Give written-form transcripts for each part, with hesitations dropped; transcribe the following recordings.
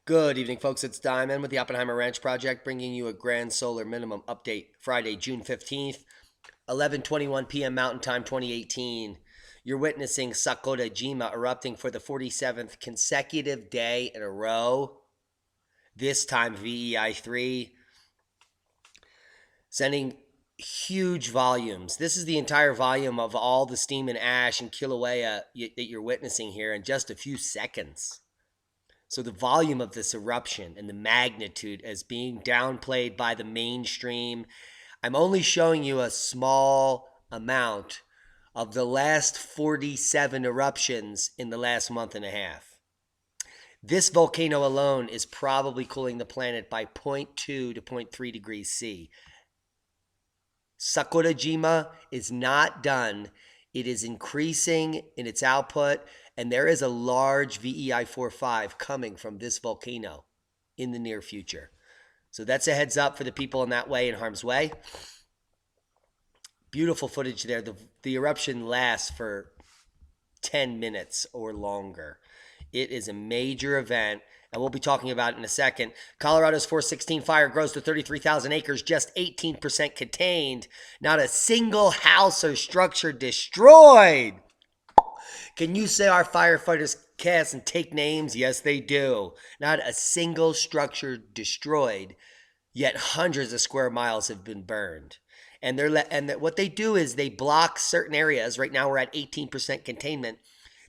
Good evening, folks. It's Diamond with the Oppenheimer Ranch Project, bringing you a grand solar minimum update Friday, June 15th, 11:21 p.m. Mountain Time 2018. You're witnessing Sakurajima erupting for the 47th consecutive day in a row, this time VEI 3, sending huge volumes. This is the entire volume of all the steam and ash in Kilauea that you're witnessing here in just a few seconds. So the volume of this eruption and the magnitude is being downplayed by the mainstream. I'm only showing you a small amount of the last 47 eruptions in the last month and a half. This volcano alone is probably cooling the planet by 0.2 to 0.3 degrees C. Sakurajima is not done. It is increasing in its output, and there is a large VEI 4.5 coming from this volcano in the near future. So that's a heads up for the people in that way, in harm's way. Beautiful footage there. The eruption lasts for 10 minutes or longer. It is a major event, and we'll be talking about it in a second. Colorado's 416 fire grows to 33,000 acres, just 18% contained. Not a single house or structure destroyed. Can you say our firefighters cast and take names? Yes, they do. Not a single structure destroyed, yet hundreds of square miles have been burned. And what they do is they block certain areas. Right now we're at 18% containment.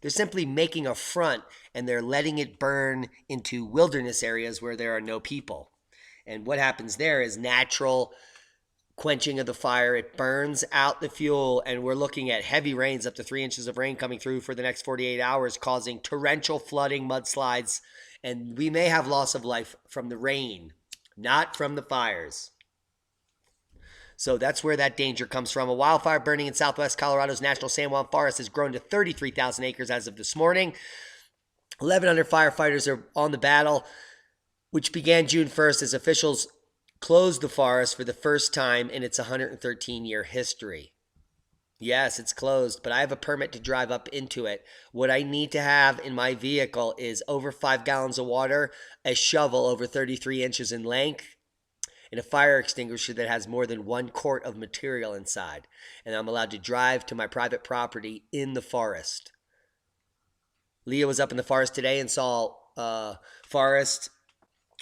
They're simply making a front, and they're letting it burn into wilderness areas where there are no people. And what happens there is natural quenching of the fire. It burns out the fuel, and we're looking at heavy rains, up to 3 inches of rain coming through for the next 48 hours, causing torrential flooding, mudslides, and we may have loss of life from the rain, not from the fires. So that's where that danger comes from. A wildfire burning in southwest Colorado's National San Juan Forest has grown to 33,000 acres as of this morning. 1,100 firefighters are on the battle, which began June 1st as officials closed the forest for the first time in its 113-year history. Yes, it's closed, but I have a permit to drive up into it. What I need to have in my vehicle is over 5 gallons of water, a shovel over 33 inches in length, and a fire extinguisher that has more than 1 quart of material inside. And I'm allowed to drive to my private property in the forest. Leah was up in the forest today and saw forest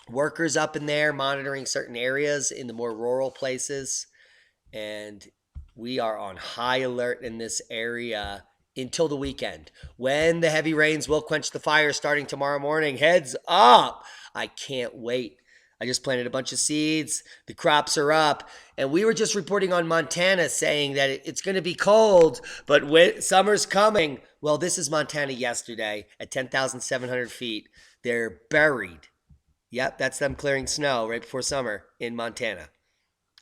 workers up in there monitoring certain areas in the more rural places. And we are on high alert in this area until the weekend, when the heavy rains will quench the fire starting tomorrow morning. Heads up! I can't wait. I just planted a bunch of seeds. The crops are up. And we were just reporting on Montana saying that it's going to be cold, but summer's coming. Well, this is Montana yesterday at 10,700 feet. They're buried. Yep, that's them clearing snow right before summer in Montana.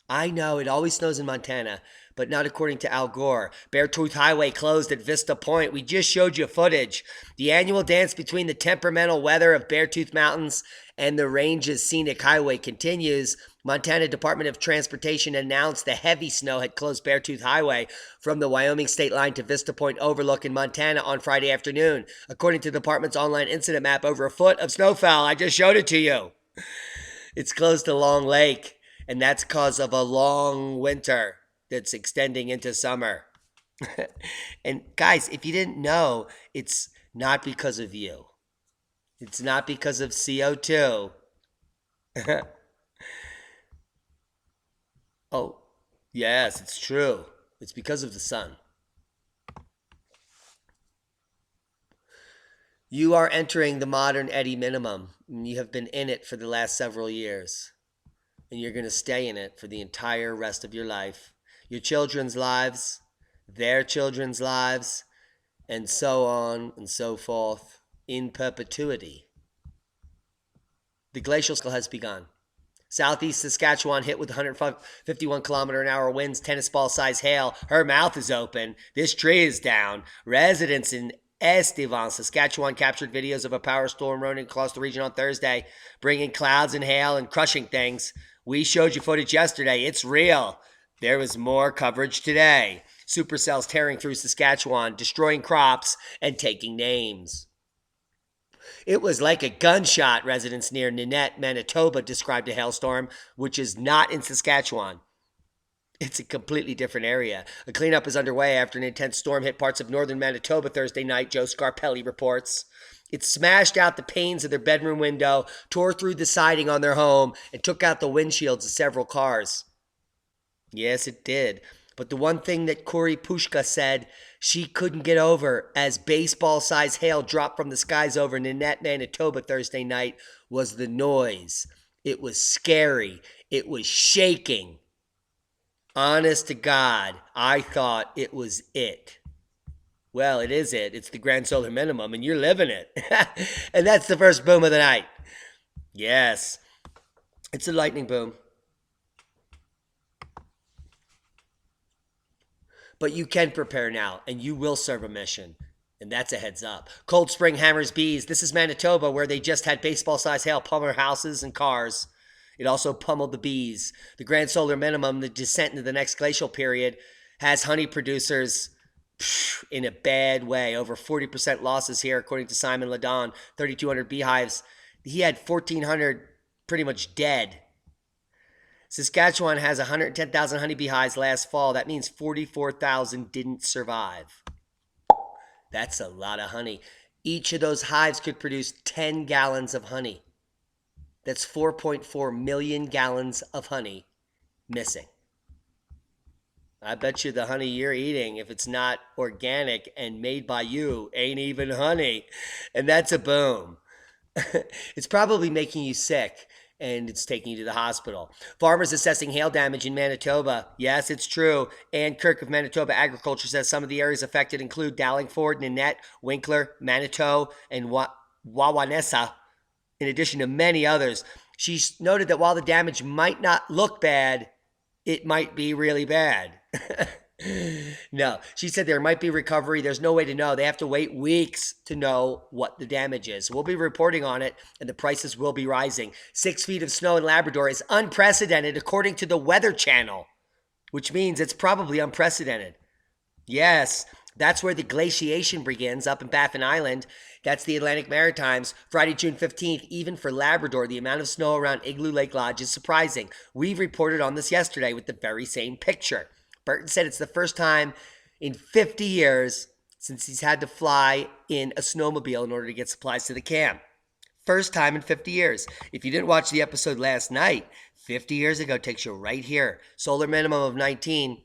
I know it always snows in Montana, but not according to Al Gore. Beartooth Highway closed at Vista Point. We just showed you footage. The annual dance between the temperamental weather of Beartooth Mountains and the range's scenic highway continues. Montana Department of Transportation announced the heavy snow had closed Beartooth Highway from the Wyoming state line to Vista Point Overlook in Montana on Friday afternoon. According to the department's online incident map, over a foot of snow fell. I just showed it to you. It's close to Long Lake, and that's because of a long winter that's extending into summer. And guys, if you didn't know, it's not because of you. It's not because of CO2. Oh, yes, it's true. It's because of the sun. You are entering the modern Eddy minimum, and you have been in it for the last several years. And you're going to stay in it for the entire rest of your life. Your children's lives, their children's lives, and so on and so forth, in perpetuity. The glacial cycle has begun. Southeast Saskatchewan hit with 151 kilometer an hour winds, tennis ball size hail. Her mouth is open. This tree is down. Residents in Estevan, Saskatchewan captured videos of a power storm running across the region on Thursday, bringing clouds and hail and crushing things. We showed you footage yesterday. It's real. There was more coverage today. Supercells tearing through Saskatchewan, destroying crops and taking names. It was like a gunshot, residents near Nanette, Manitoba described a hailstorm, which is not in Saskatchewan. It's a completely different area. A cleanup is underway after an intense storm hit parts of northern Manitoba Thursday night, Joe Scarpelli reports. It smashed out the panes of their bedroom window, tore through the siding on their home, and took out the windshields of several cars. Yes, it did. But the one thing that Corey Pushka said she couldn't get over as baseball-sized hail dropped from the skies over Nanette, Manitoba Thursday night was the noise. It was scary. It was shaking. Honest to God, I thought it was it. Well, it is it. It's the grand solar minimum, and you're living it. And that's the first boom of the night. Yes, it's a lightning boom. But you can prepare now, and you will serve a mission. And that's a heads up. Cold Spring hammers bees. This is Manitoba, where they just had baseball-sized hail pummel houses and cars. It also pummeled the bees. The grand solar minimum, the descent into the next glacial period, has honey producers in a bad way. Over 40% losses here, according to Simon Ladon. 3,200 beehives. He had 1,400 pretty much dead. Saskatchewan has 110,000 honeybee hives last fall. That means 44,000 didn't survive. That's a lot of honey. Each of those hives could produce 10 gallons of honey. That's 4.4 million gallons of honey missing. I bet you the honey you're eating, if it's not organic and made by you, ain't even honey. And that's a boom. It's probably making you sick, and it's taking you to the hospital. Farmers assessing hail damage in Manitoba. Yes, it's true. Ann Kirk of Manitoba Agriculture says some of the areas affected include Dallingford, Nanette, Winkler, Manitou, and Wawanesa, in addition to many others. She noted that while the damage might not look bad, it might be really bad. No, she said there might be recovery. There's no way to know. They have to wait weeks to know what the damage is. We'll be reporting on it, and the prices will be rising. 6 feet of snow in Labrador is unprecedented, according to the Weather Channel, which means it's probably unprecedented. Yes, that's where the glaciation begins, up in Baffin Island. That's the Atlantic Maritimes. Friday, June 15th, even for Labrador, the amount of snow around Igloo Lake Lodge is surprising. We reported on this yesterday with the very same picture. Burton said it's the first time in 50 years since he's had to fly in a snowmobile in order to get supplies to the camp. First time in 50 years. If you didn't watch the episode last night, 50 years ago takes you right here. Solar minimum of 19.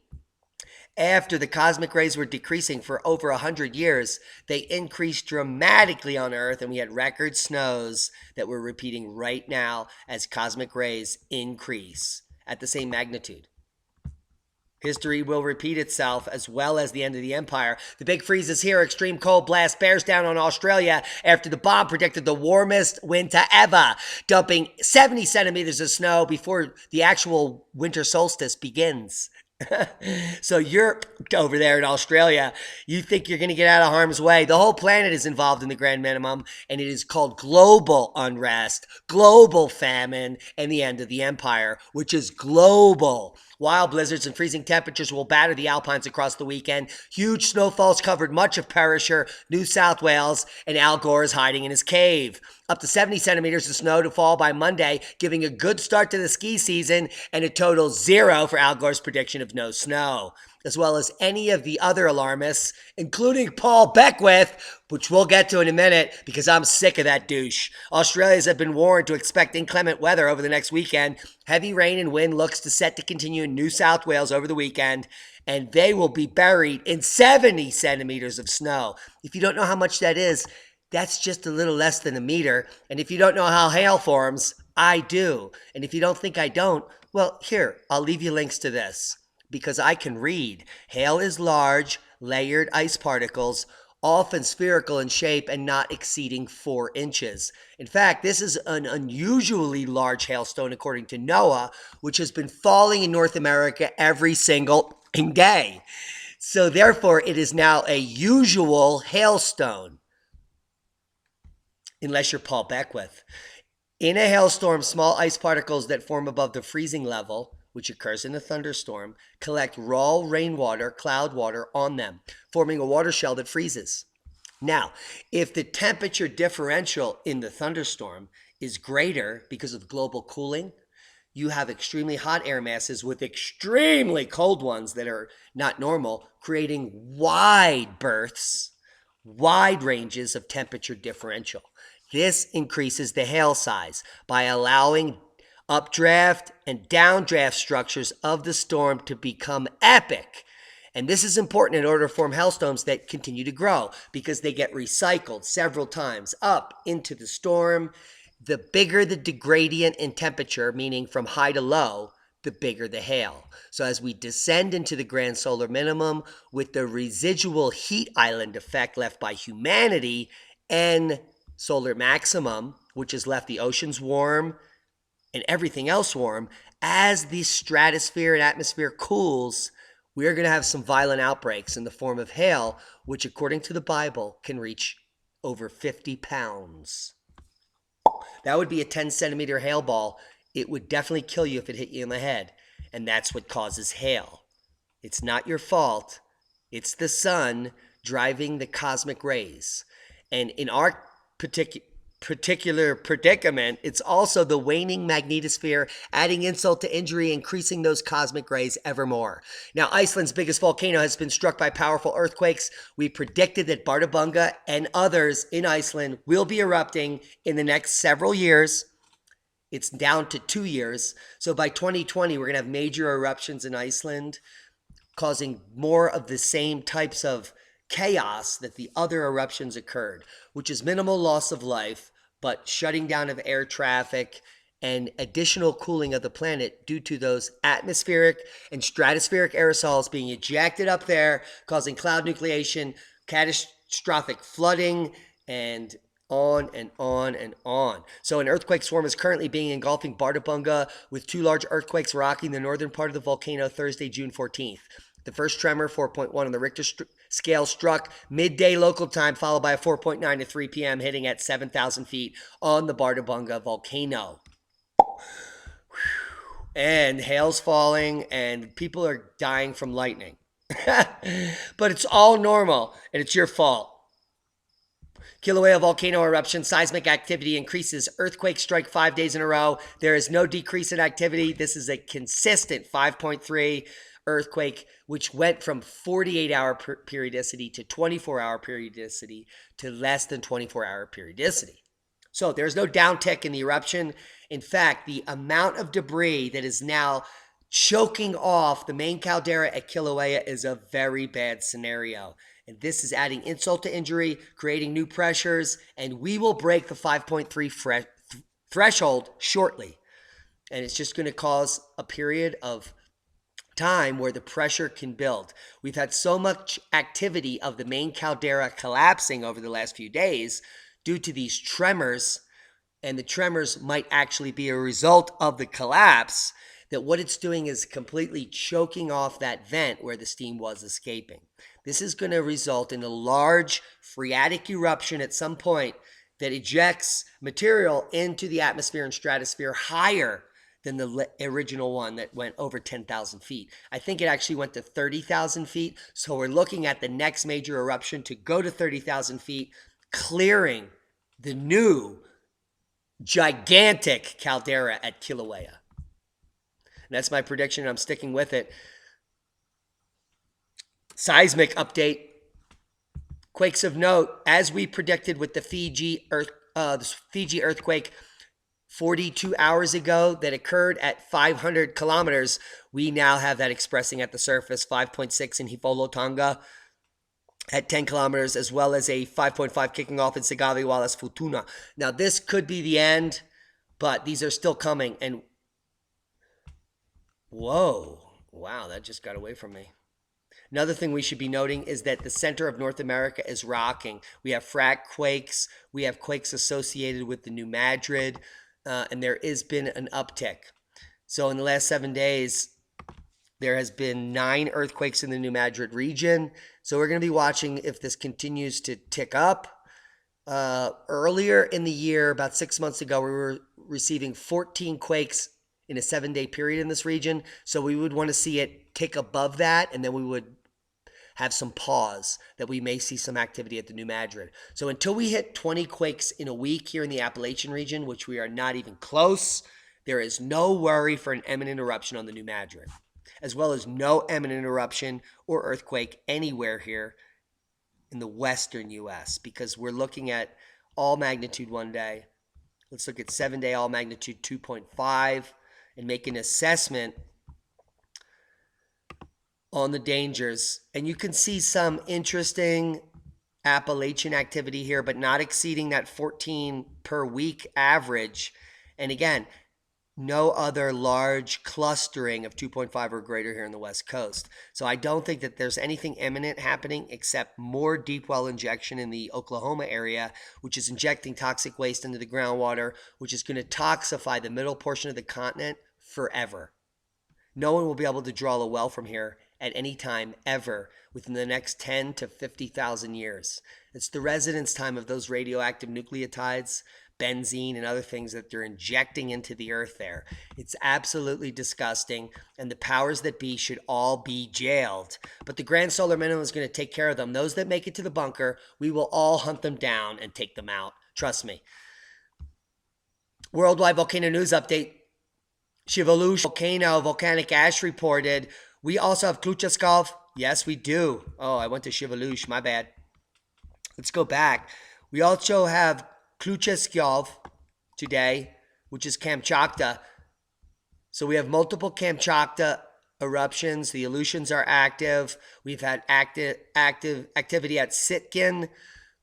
After the cosmic rays were decreasing for over 100 years, they increased dramatically on Earth, and we had record snows that we're repeating right now as cosmic rays increase at the same magnitude. History will repeat itself, as well as the end of the empire. The big freeze is here. Extreme cold blast bears down on Australia after the bomb predicted the warmest winter ever, dumping 70 centimeters of snow before the actual winter solstice begins. So you're over there in Australia, you think you're going to get out of harm's way. The whole planet is involved in the grand minimum, and it is called global unrest, global famine, and the end of the empire, which is global. Wild blizzards and freezing temperatures will batter the Alpines across the weekend. Huge snowfalls covered much of Perisher, New South Wales, and Al Gore is hiding in his cave. Up to 70 centimeters of snow to fall by Monday, giving a good start to the ski season, and a total 0 for Al Gore's prediction of no snow, as well as any of the other alarmists, including Paul Beckwith, which we'll get to in a minute because I'm sick of that douche. Australians have been warned to expect inclement weather over the next weekend. Heavy rain and wind looks to set to continue in New South Wales over the weekend, and they will be buried in 70 centimeters of snow. If you don't know how much that is, that's just a little less than a meter. And if you don't know how hail forms, I do. And if you don't think I don't, well, here, I'll leave you links to this because I can read. Hail is large, layered ice particles, often spherical in shape and not exceeding 4 inches. In fact, this is an unusually large hailstone, according to NOAA, which has been falling in North America every single day. So therefore, it is now a usual hailstone, unless you're Paul Beckwith. In a hailstorm, small ice particles that form above the freezing level, which occurs in a thunderstorm, collect raw rainwater, cloud water on them, forming a water shell that freezes. Now, if the temperature differential in the thunderstorm is greater because of global cooling, you have extremely hot air masses with extremely cold ones that are not normal, creating wide berths, wide ranges of temperature differential. This increases the hail size by allowing updraft and downdraft structures of the storm to become epic. And this is important in order to form hailstones that continue to grow because they get recycled several times up into the storm. The bigger the gradient in temperature, meaning from high to low, the bigger the hail. So as we descend into the grand solar minimum with the residual heat island effect left by humanity and solar maximum, which has left the oceans warm and everything else warm, as the stratosphere and atmosphere cools, we are going to have some violent outbreaks in the form of hail, which according to the Bible can reach over 50 pounds. That would be a 10-centimeter hail ball. It would definitely kill you if it hit you in the head. And that's what causes hail. It's not your fault. It's the sun driving the cosmic rays. And in our particular predicament, it's also the waning magnetosphere, adding insult to injury, increasing those cosmic rays evermore. Now, Iceland's biggest volcano has been struck by powerful earthquakes. We predicted that Bardabunga and others in Iceland will be erupting in the next several years. It's down to 2 years. So by 2020, we're going to have major eruptions in Iceland, causing more of the same types of chaos that the other eruptions occurred, which is minimal loss of life, but shutting down of air traffic and additional cooling of the planet due to those atmospheric and stratospheric aerosols being ejected up there, causing cloud nucleation, catastrophic flooding, and on and on and on. So an earthquake swarm is currently being engulfing Bardabunga, with 2 large earthquakes rocking the northern part of the volcano Thursday, June 14th. The first tremor, 4.1 on the Richter scale, struck midday local time, followed by a 4.9 at 3 p.m., hitting at 7,000 feet on the Bardabunga volcano. And hail's falling, and people are dying from lightning. But it's all normal, and it's your fault. Kilauea volcano eruption, seismic activity increases. Earthquake strike 5 days in a row. There is no decrease in activity. This is a consistent 5.3 earthquake, which went from 48-hour periodicity to 24-hour periodicity to less than 24-hour periodicity. So there's no downtick in the eruption. In fact, the amount of debris that is now choking off the main caldera at Kilauea is a very bad scenario. And this is adding insult to injury, creating new pressures, and we will break the 5.3 threshold shortly. And it's just going to cause a period of time where the pressure can build. We've had so much activity of the main caldera collapsing over the last few days due to these tremors, and the tremors might actually be a result of the collapse, that what it's doing is completely choking off that vent where the steam was escaping. This is going to result in a large phreatic eruption at some point that ejects material into the atmosphere and stratosphere higher than the original one that went over 10,000 feet. I think it actually went to 30,000 feet. So we're looking at the next major eruption to go to 30,000 feet, clearing the new gigantic caldera at Kilauea. And that's my prediction. I'm sticking with it. Seismic update. Quakes of note, as we predicted with the Fiji earthquake 42 hours ago that occurred at 500 kilometers, we now have that expressing at the surface, 5.6 in Hifolo, Tonga at 10 kilometers, as well as a 5.5 kicking off in Sigavi, Wallace, Futuna. Now, this could be the end, but these are still coming. And whoa, wow, that just got away from me. Another thing we should be noting is that the center of North America is rocking. We have frac quakes. We have quakes associated with the New Madrid, and there has been an uptick. So in the last 7 days, there has been 9 earthquakes in the New Madrid region. So we're going to be watching if this continues to tick up. Earlier in the year, about 6 months ago, we were receiving 14 quakes in a 7-day period in this region. So we would want to see it tick above that, and then we would have some pause that we may see some activity at the New Madrid. So until we hit 20 quakes in a week here in the Appalachian region, which we are not even close, there is no worry for an imminent eruption on the New Madrid, as well as no imminent eruption or earthquake anywhere here in the western U.S. because we're looking at all magnitude one day. Let's look at 7-day all magnitude 2.5 and make an assessment on the dangers. And you can see some interesting Appalachian activity here, but not exceeding that 14 per week average. And again, no other large clustering of 2.5 or greater here in the West Coast. So I don't think that there's anything imminent happening except more deep well injection in the Oklahoma area, which is injecting toxic waste into the groundwater, which is going to toxify the middle portion of the continent forever. No one will be able to draw a well from here at any time ever within the next 10 to 50,000 years. It's the residence time of those radioactive nucleotides, benzene and other things that they're injecting into the earth there. It's absolutely disgusting, and the powers that be should all be jailed. But the Grand Solar Minimum is going to take care of them. Those that make it to the bunker, we will all hunt them down and take them out. Trust me. Worldwide Volcano News Update. Shivalush volcano, volcanic ash reported. We also have Kluchaskov. Yes, we do. Oh, I went to Shivalush. My bad. Let's go back. We also have Kluchaskov today, which is Kamchatka. So we have multiple Kamchatka eruptions. The Aleutians are active. We've had active activity at Sitkin.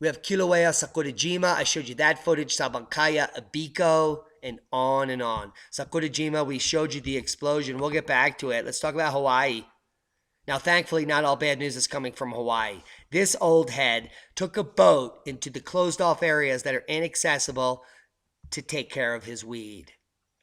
We have Kilauea, Sakurajima. I showed you that footage. Sabankaya, Abiko, and on and on. Sakurajima, we showed you the explosion. We'll get back to it. Let's talk about Hawaii. Now, thankfully, not all bad news is coming from Hawaii. This old head took a boat into the closed-off areas that are inaccessible to take care of his weed.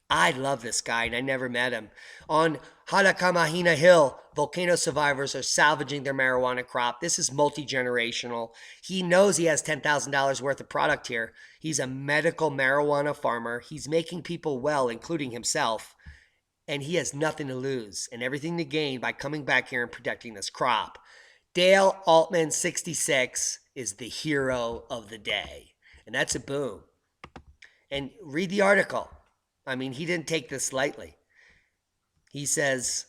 I love this guy, and I never met him. On Halakamahina Hill, volcano survivors are salvaging their marijuana crop. This is multi-generational. He knows he has $10,000 worth of product here. He's a medical marijuana farmer. He's making people well, including himself. And he has nothing to lose and everything to gain by coming back here and protecting this crop. Dale Altman, 66, is the hero of the day. And that's a boom. And read the article. I mean, he didn't take this lightly. He says,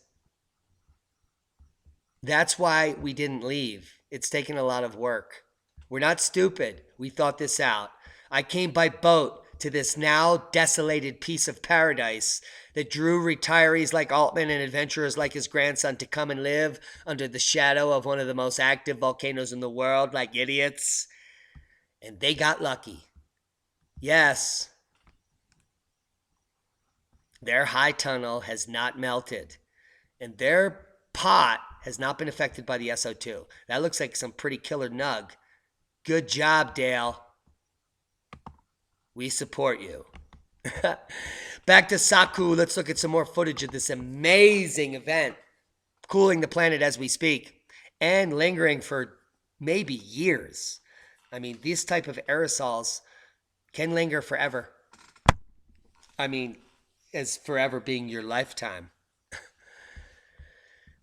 that's why we didn't leave. It's taken a lot of work. We're not stupid. We thought this out. I came by boat to this now desolated piece of paradise that drew retirees like Altman and adventurers like his grandson to come and live under the shadow of one of the most active volcanoes in the world like idiots. And they got lucky. Yes, their high tunnel has not melted, and their pot has not been affected by the SO2. That looks like some pretty killer nug. Good job, Dale. We support you. Back to Saku. Let's look at some more footage of this amazing event, cooling the planet as we speak, and lingering for maybe years. I mean, these type of aerosols can linger forever. I mean, as forever being your lifetime.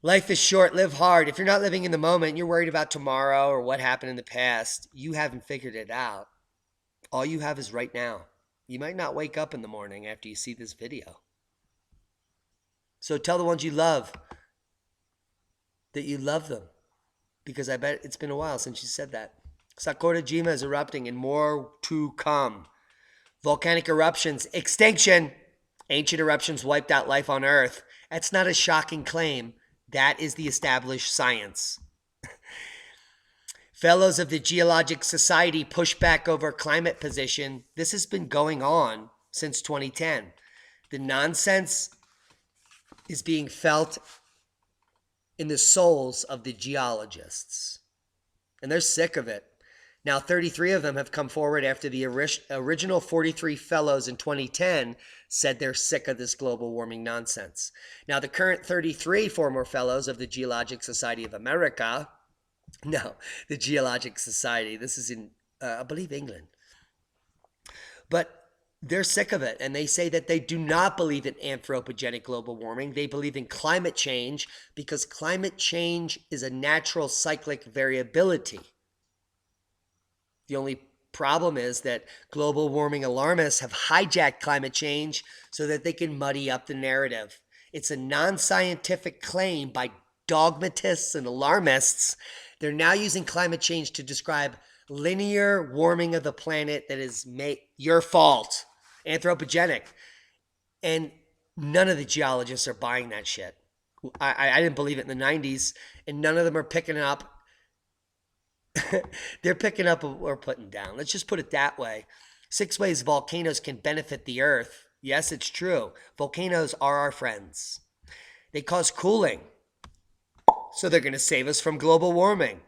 Life is short, live hard. If you're not living in the moment, you're worried about tomorrow or what happened in the past, you haven't figured it out. All you have is right now. You might not wake up in the morning after you see this video. So tell the ones you love that you love them, because I bet it's been a while since you said that. Sakurajima is erupting and more to come. Volcanic eruptions, extinction. Ancient eruptions wiped out life on Earth. That's not a shocking claim. That is the established science. Fellows of the Geologic Society push back over climate position. This has been going on since 2010. The nonsense is being felt in the souls of the geologists. And they're sick of it. Now, 33 of them have come forward after the original 43 fellows in 2010 said they're sick of this global warming nonsense. Now, the current 33 former fellows of the Geologic Society of America, no, the Geologic Society, this is in, I believe, England. But They're sick of it, and they say that they do not believe in anthropogenic global warming. They believe in climate change because climate change is a natural cyclic variability. The only problem is that global warming alarmists have hijacked climate change so that they can muddy up the narrative. It's a non-scientific claim by dogmatists and alarmists. They're now using climate change to describe linear warming of the planet that is your fault, anthropogenic. And none of the geologists are buying that shit. I didn't believe it in the 90s, and none of them are picking it up. They're picking up or putting down. Let's just put it that way. 6 ways volcanoes can benefit the earth. Yes, it's true. Volcanoes are our friends. They cause cooling, so they're going to save us from global warming.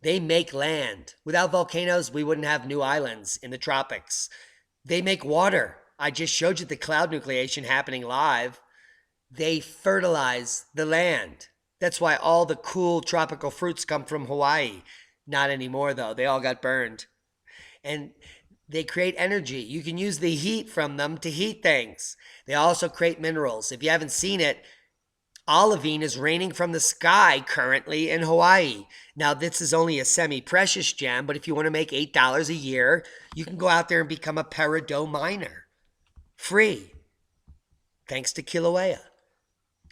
They make land. Without volcanoes, we wouldn't have new islands in the tropics. They make water. I just showed you the cloud nucleation happening live. They fertilize the land. That's why all the cool tropical fruits come from Hawaii. Not anymore, though. They all got burned. And they create energy. You can use the heat from them to heat things. They also create minerals. If you haven't seen it, olivine is raining from the sky currently in Hawaii. Now, this is only a semi-precious gem, but if you want to make $8 a year, you can go out there and become a peridot miner. Free. Thanks to Kilauea.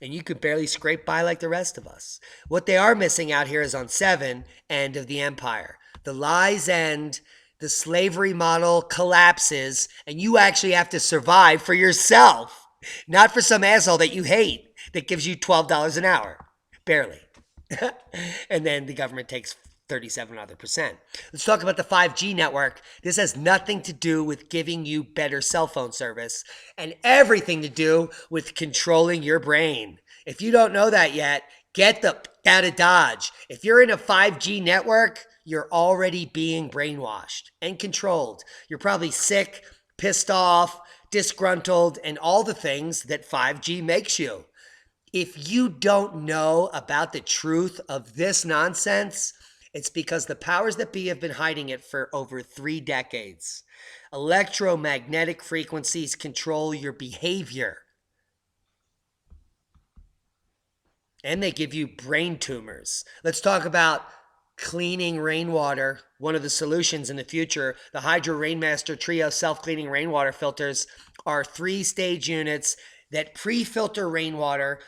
And you could barely scrape by like the rest of us. What they are missing out here is on 7, end of the empire. The lies end, the slavery model collapses, and you actually have to survive for yourself, not for some asshole that you hate that gives you $12 an hour. Barely. And then the government takes 37 other percent. Let's talk about the 5G network. This has nothing to do with giving you better cell phone service and everything to do with controlling your brain. If you don't know that yet, get the out of Dodge. If you're in a 5G network, you're already being brainwashed and controlled. You're probably sick, pissed off, disgruntled, and all the things that 5G makes you. If you don't know about the truth of this nonsense, it's because the powers that be have been hiding it for over 3 decades. Electromagnetic frequencies control your behavior. And they give you brain tumors. Let's talk about cleaning rainwater. One of the solutions in the future, the Hydro Rainmaster Trio self-cleaning rainwater filters are 3-stage units that pre-filter rainwater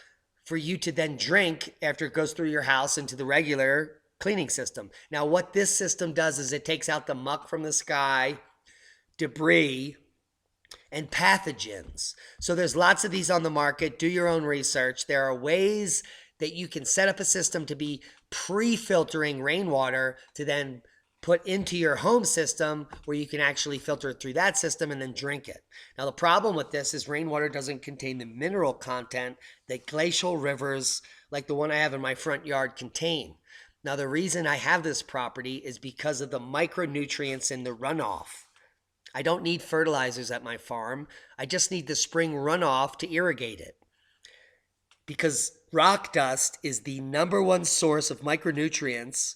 for you to then drink after it goes through your house into the regular cleaning system. Now, what this system does is it takes out the muck from the sky, debris, and pathogens. So there's lots of these on the market. Do your own research. There are ways that you can set up a system to be pre-filtering rainwater to then put into your home system where you can actually filter it through that system and then drink it. Now, the problem with this is rainwater doesn't contain the mineral content that glacial rivers like the one I have in my front yard contain. Now, the reason I have this property is because of the micronutrients in the runoff. I don't need fertilizers at my farm. I just need the spring runoff to irrigate it. Because rock dust is the #1 source of micronutrients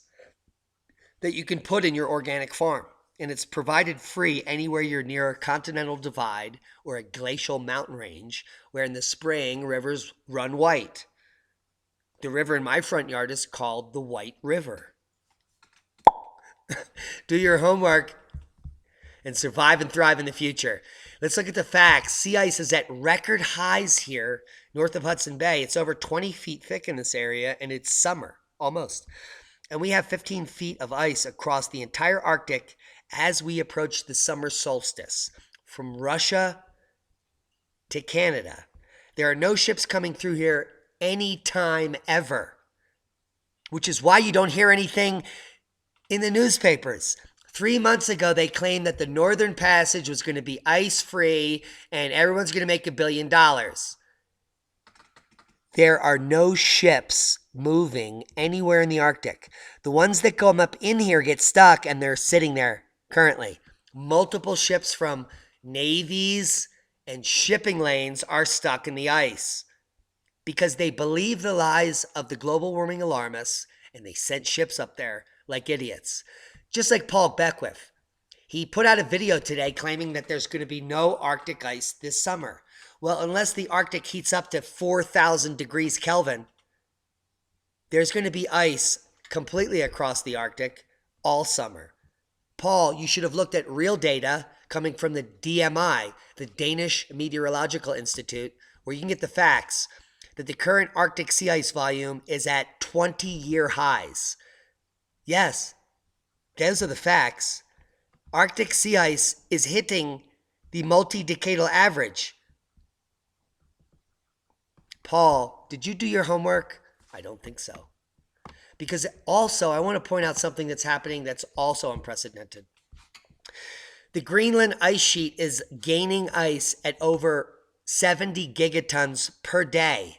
that you can put in your organic farm. And it's provided free anywhere you're near a continental divide or a glacial mountain range, where in the spring rivers run white. The river in my front yard is called the White River. Do your homework and survive and thrive in the future. Let's look at the facts. Sea ice is at record highs here north of Hudson Bay. It's over 20 feet thick in this area, and it's summer, almost. And we have 15 feet of ice across the entire Arctic as we approach the summer solstice. From Russia to Canada. There are no ships coming through here anytime ever, which is why you don't hear anything in the newspapers. 3 months ago, they claimed that the Northern Passage was going to be ice-free and everyone's going to make $1 billion. There are no ships moving anywhere in the Arctic. The ones that come up in here get stuck and they're sitting there currently. Multiple ships from navies and shipping lanes are stuck in the ice because they believe the lies of the global warming alarmists and they sent ships up there like idiots. Just like Paul Beckwith. He put out a video today claiming that there's going to be no Arctic ice this summer. Well, unless the Arctic heats up to 4,000 degrees Kelvin, there's going to be ice completely across the Arctic all summer. Paul, you should have looked at real data coming from the DMI, the Danish Meteorological Institute, where you can get the facts that the current Arctic sea ice volume is at 20-year highs. Yes, those are the facts. Arctic sea ice is hitting the multi-decadal average. Paul, did you do your homework? I don't think so. Because also, I want to point out something that's happening that's also unprecedented. The Greenland ice sheet is gaining ice at over 70 gigatons per day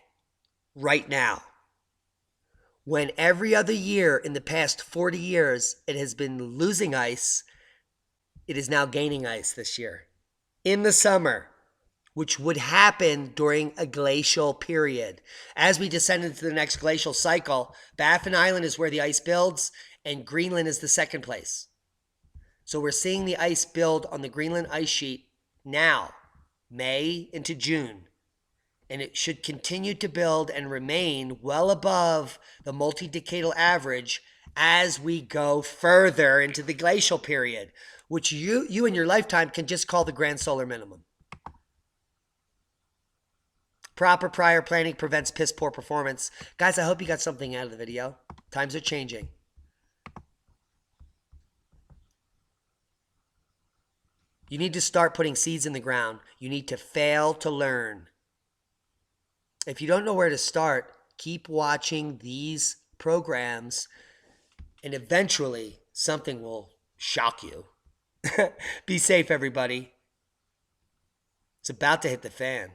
right now. When every other year in the past 40 years, it has been losing ice, it is now gaining ice this year. In the summer, which would happen during a glacial period. As we descend into the next glacial cycle, Baffin Island is where the ice builds, and Greenland is the second place. So we're seeing the ice build on the Greenland ice sheet now, May into June. And it should continue to build and remain well above the multi-decadal average as we go further into the glacial period, which you in your lifetime can just call the grand solar minimum. Proper prior planning prevents piss poor performance. Guys, I hope you got something out of the video. Times are changing. You need to start putting seeds in the ground. You need to fail to learn. If you don't know where to start, keep watching these programs and eventually something will shock you. Be safe, everybody. It's about to hit the fan.